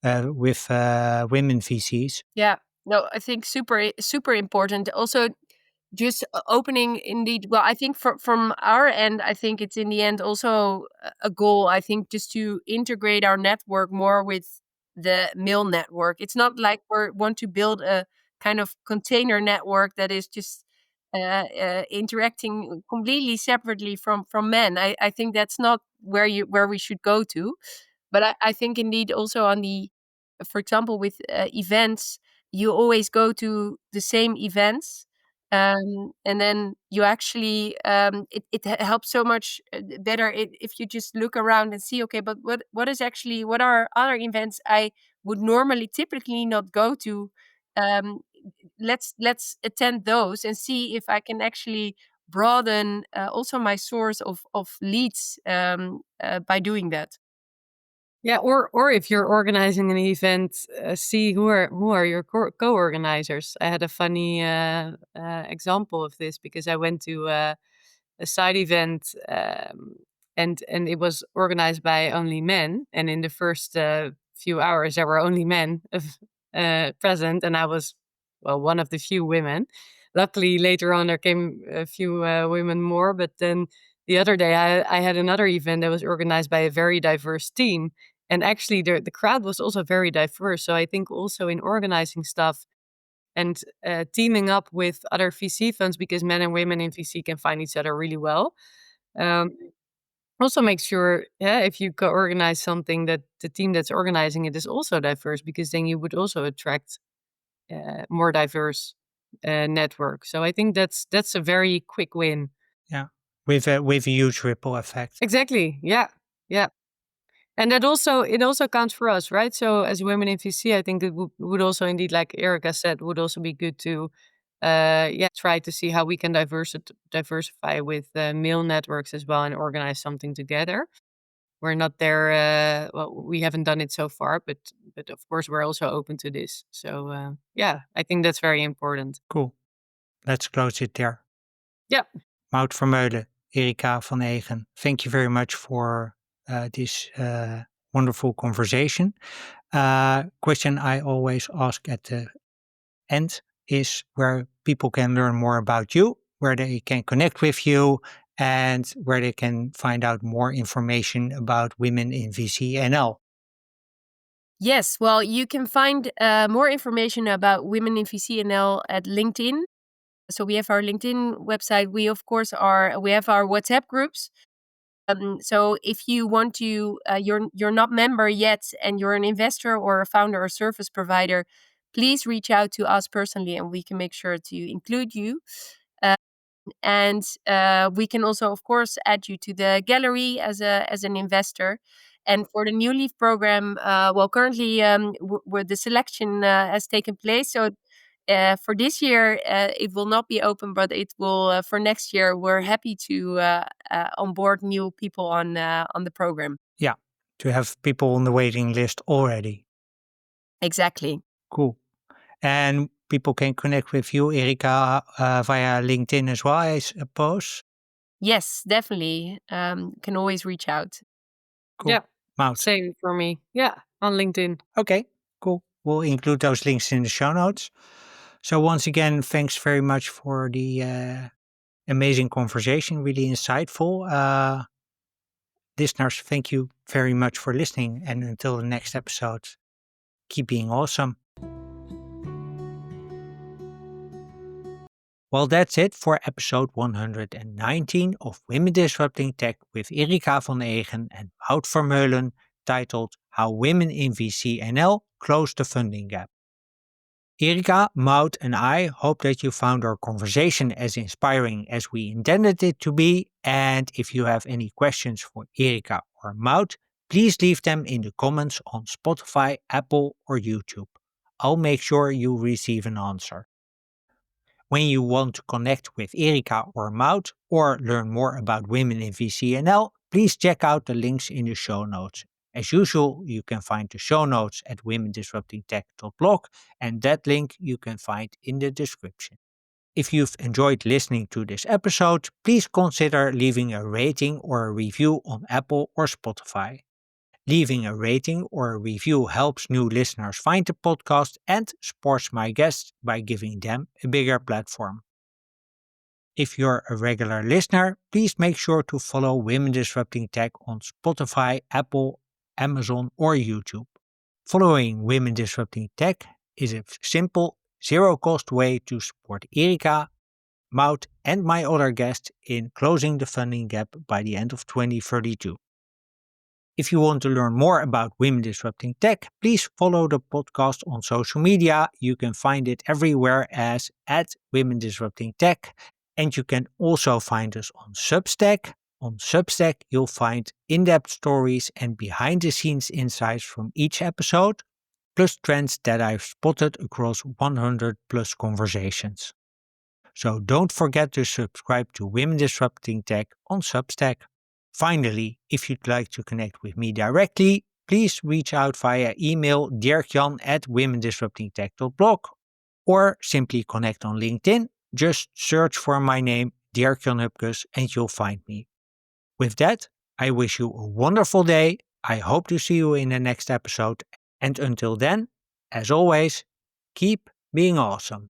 VCs. Yeah. No, I think super important. Also, just opening indeed. Well, I think from our end, I think it's in the end also a goal. I think just to integrate our network more with the mill network. It's not like we want to build a kind of container network that is just interacting completely separately from men. I think that's not where we should go to. But I think indeed also on the, for example, with events, you always go to the same events. And then you actually, it helps so much better if you just look around and see, okay, but what are other events I would normally typically not go to? Um, let's attend those and see if I can actually broaden also my source of leads by doing that. Yeah, or if you're organizing an event, see who are your co-organizers. I had a funny example of this because I went to a side event, and it was organized by only men. And in the first few hours, there were only men present, and I was, well, one of the few women. Luckily, later on, there came a few women more. But then the other day, I had another event that was organized by a very diverse team, and actually, the crowd was also very diverse. So I think also in organizing stuff and teaming up with other VC funds, because men and women in VC can find each other really well. Um, Also make sure, yeah, if you co-organize something, that the team that's organizing it is also diverse, because then you would also attract more diverse network. So I think that's a very quick win. Yeah, with a huge ripple effect. Exactly. Yeah. Yeah. And it also counts for us, right? So as women in VC, I think it would also indeed, like Erica said, would also be good to, yeah, try to see how we can diversify with male networks as well and organize something together. We're not there. Well, we haven't done it so far, but of course we're also open to this. So yeah, I think that's very important. Cool. Let's close it there. Yeah. Maud Vermeulen, Erica van Eeghen, thank you very much for this wonderful conversation. Question I always ask at the end is where people can learn more about you, where they can connect with you, and where they can find out more information about women in VCNL. Yes, well, you can find more information about women in VCNL at LinkedIn. So we have our LinkedIn website. We have our WhatsApp groups. So if you want to, you're not member yet, and you're an investor or a founder or service provider, please reach out to us personally, and we can make sure to include you. And we can also, of course, add you to the gallery as an investor. And for the Newleaf program, well, currently where the selection has taken place, so for this year it will not be open, but it will for next year. We're happy to onboard new people on the program. Yeah, to have people on the waiting list already. Exactly. Cool. And people can connect with you, Erica, via LinkedIn as well, I suppose. Yes, definitely. Can always reach out. Cool. Yeah, Maud. same for me. Yeah, on LinkedIn. Okay, cool. We'll include those links in the show notes. So once again, thanks very much for the amazing conversation, really insightful. Listeners, thank you very much for listening. And until the next episode, keep being awesome. Well, that's it for episode 119 of Women Disrupting Tech with Erica van Eeghen and Maud Vermeulen, titled How Women in VC&L Close the Funding Gap. Erica, Maud, and I hope that you found our conversation as inspiring as we intended it to be. And if you have any questions for Erica or Maud, please leave them in the comments on Spotify, Apple, or YouTube. I'll make sure you receive an answer. When you want to connect with Erica or Maud or learn more about women in VC&L, please check out the links in the show notes. As usual, you can find the show notes at womendisruptingtech.blog, and that link you can find in the description. If you've enjoyed listening to this episode, please consider leaving a rating or a review on Apple or Spotify. Leaving a rating or a review helps new listeners find the podcast and supports my guests by giving them a bigger platform. If you're a regular listener, please make sure to follow Women Disrupting Tech on Spotify, Apple, Amazon, or YouTube. Following Women Disrupting Tech is a simple, zero-cost way to support Erica, Maud, and my other guests in closing the funding gap by the end of 2032. If you want to learn more about Women Disrupting Tech, please follow the podcast on social media. You can find it everywhere as @WomenDisruptingTech. And you can also find us on Substack. On Substack, you'll find in-depth stories and behind-the-scenes insights from each episode, plus trends that I've spotted across 100 plus conversations. So don't forget to subscribe to Women Disrupting Tech on Substack. Finally, if you'd like to connect with me directly, please reach out via email dirkjan@womendisruptingtech.blog or simply connect on LinkedIn. Just search for my name, Dirk-Jan Hupkes, and you'll find me. With that, I wish you a wonderful day. I hope to see you in the next episode. And until then, as always, keep being awesome.